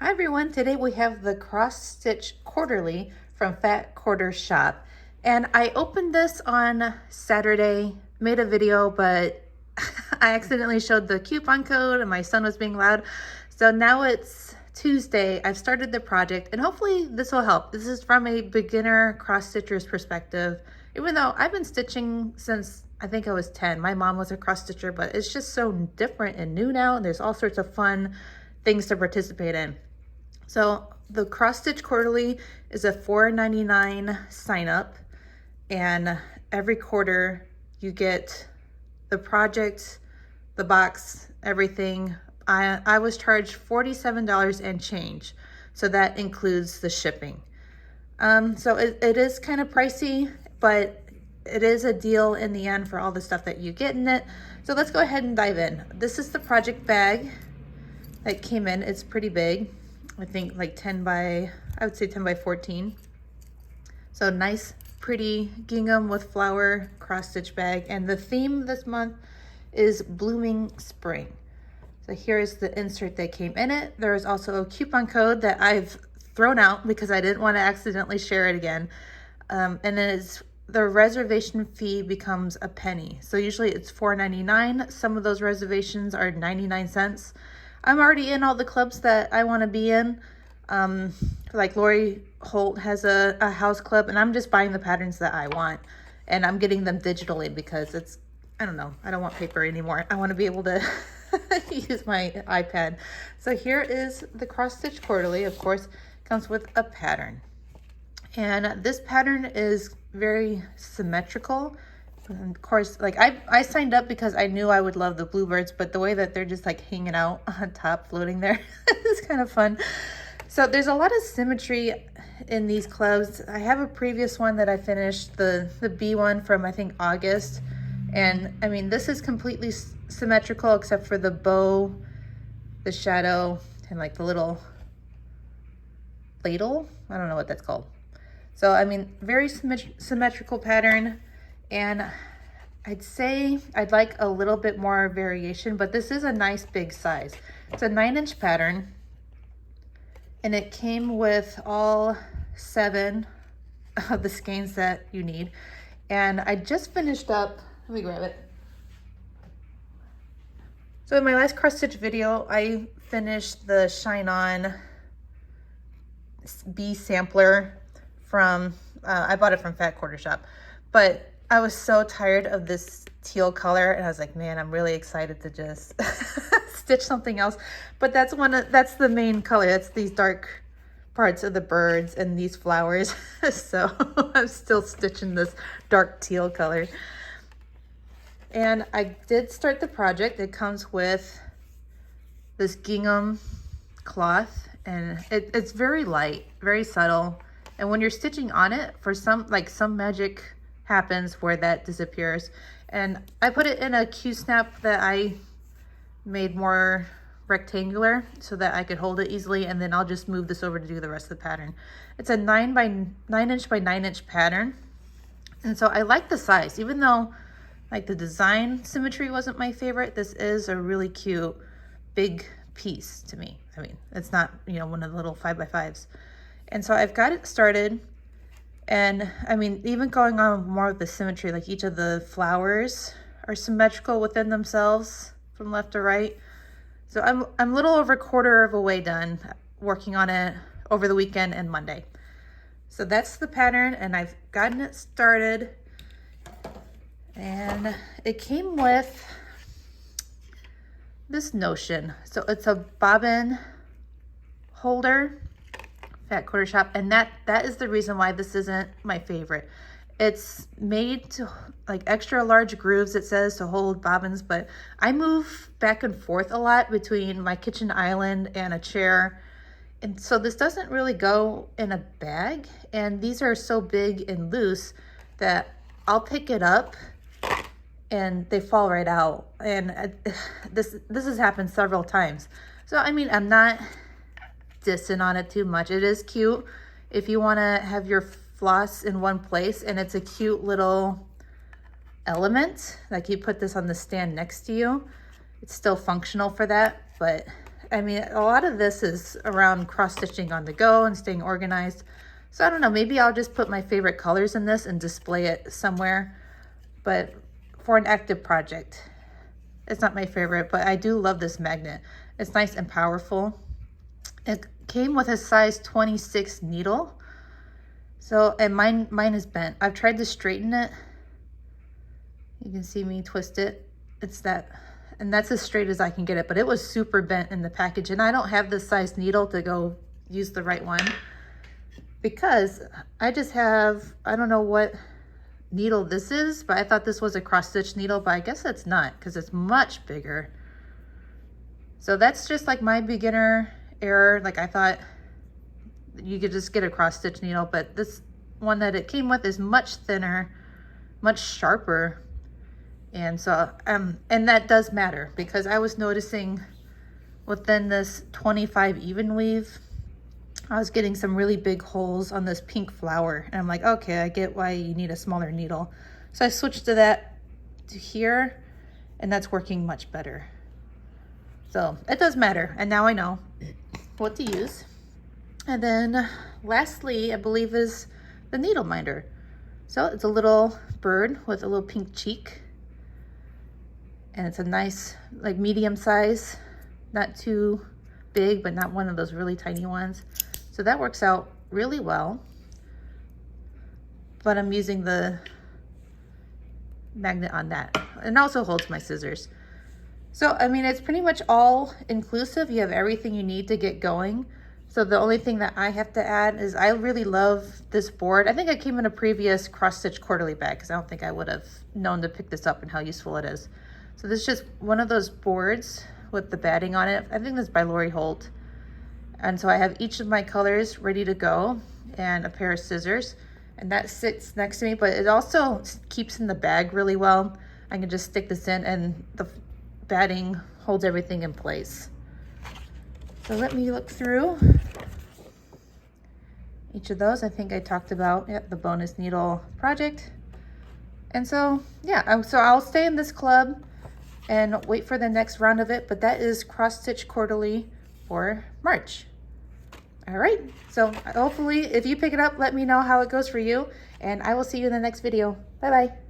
Hi everyone, today we have the Cross Stitch Quarterly from Fat Quarter Shop. And I opened this on Saturday, made a video, but I accidentally showed the coupon code and my son was being loud. So now it's Tuesday, I've started the project and hopefully this will help. This is from a beginner cross stitcher's perspective. Even though I've been stitching since I think I was 10. My mom was a cross stitcher, but it's just so different and new now. And there's all sorts of fun things to participate in. So the Cross Stitch Quarterly is a $4.99 sign up, and every quarter you get the project, the box, everything. I was charged $47 and change, so that includes the shipping. So it is kind of pricey, but it is a deal in the end for all the stuff that you get in it. So let's go ahead and dive in. This is the project bag that came in. It's pretty big. I think like 10 by 14. So nice, pretty gingham with flower cross stitch bag. And the theme this month is blooming spring. So here is the insert that came in it. There is also a coupon code that I've thrown out because I didn't want to accidentally share it again. And it is the reservation fee becomes a penny. So usually it's $4.99. Some of those reservations are 99 cents. I'm already in all the clubs that I want to be in. Like Lori Holt has a house club, and I'm just buying the patterns that I want. And I'm getting them digitally because it's, I don't know, I don't want paper anymore. I want to be able to use my iPad. So here is the Cross Stitch Quarterly. Of course, comes with a pattern. And this pattern is very symmetrical. And of course, like I signed up because I knew I would love the bluebirds, but the way that they're just like hanging out on top, floating there, is kind of fun. So there's a lot of symmetry in these clubs. I have a previous one that I finished, the B one from I think August. And I mean, this is completely symmetrical except for the bow, the shadow, and like the little ladle. I don't know what that's called. So I mean, very symmetrical pattern. And I'd say I'd like a little bit more variation, but this is a nice big size. It's a 9-inch pattern, and it came with all 7 of the skeins that you need. And I just finished up, let me grab it. So in my last cross stitch video, I finished the Shine On B sampler from, I bought it from Fat Quarter Shop, but I was so tired of this teal color and I was like, man, I'm really excited to just stitch something else. But that's that's the main color. That's these dark parts of the birds and these flowers. So I'm still stitching this dark teal color. And I did start the project. It comes with this gingham cloth, and it's very light, very subtle. And when you're stitching on it, for some magic happens where that disappears. And I put it in a Q-snap that I made more rectangular so that I could hold it easily, and then I'll just move this over to do the rest of the pattern. It's a 9 inch by 9 inch pattern, and so I like the size. Even though like the design symmetry wasn't my favorite, this is a really cute big piece to me. I mean, it's not, you know, one of the little 5x5s. And so I've got it started. And I mean, even going on more with the symmetry, like each of the flowers are symmetrical within themselves from left to right. So I'm a little over a quarter of a way done working on it over the weekend and Monday. So that's the pattern, and I've gotten it started. And it came with this Notion. So it's a bobbin holder, Fat Quarter Shop, and that is the reason why this isn't my favorite. It's made to like extra large grooves, it says, to hold bobbins, but I move back and forth a lot between my kitchen island and a chair, and so this doesn't really go in a bag. And these are so big and loose that I'll pick it up and they fall right out. And this has happened several times. So I mean, I'm not dissing on it too much. It is cute if you want to have your floss in one place, and it's a cute little element. Like you put this on the stand next to you, it's still functional for that. But I mean, a lot of this is around cross stitching on the go and staying organized. So I don't know, maybe I'll just put my favorite colors in this and display it somewhere. But for an active project, it's not my favorite, but I do love this magnet. It's nice and powerful. It came with a size 26 needle. So, and mine is bent. I've tried to straighten it. You can see me twist it. It's that, and that's as straight as I can get it, but it was super bent in the package, and I don't have this size needle to go use the right one because I just have, I don't know what needle this is, but I thought this was a cross stitch needle, but I guess it's not because it's much bigger. So that's just like my beginner error. Like I thought you could just get a cross stitch needle, but this one that it came with is much thinner, much sharper. And so, and that does matter because I was noticing within this 25 even weave, I was getting some really big holes on this pink flower. And I'm like, okay, I get why you need a smaller needle. So I switched to that to here, and that's working much better. So it does matter. And now I know what to use. And then lastly, I believe is the needle minder. So it's a little bird with a little pink cheek. And it's a nice, like medium size, not too big, but not one of those really tiny ones. So that works out really well. But I'm using the magnet on that. And also holds my scissors. So, I mean, it's pretty much all inclusive. You have everything you need to get going. So the only thing that I have to add is I really love this board. I think I came in a previous cross stitch quarterly bag because I don't think I would have known to pick this up and how useful it is. So this is just one of those boards with the batting on it. I think this is by Lori Holt. And so I have each of my colors ready to go and a pair of scissors. And that sits next to me, but it also keeps in the bag really well. I can just stick this in and the batting holds everything in place. So let me look through each of those. I think I talked about the bonus needle project. And so, yeah, so I'll stay in this club and wait for the next round of it, but that is Cross Stitch Quarterly for March. All right, so hopefully if you pick it up, let me know how it goes for you, and I will see you in the next video. Bye-bye.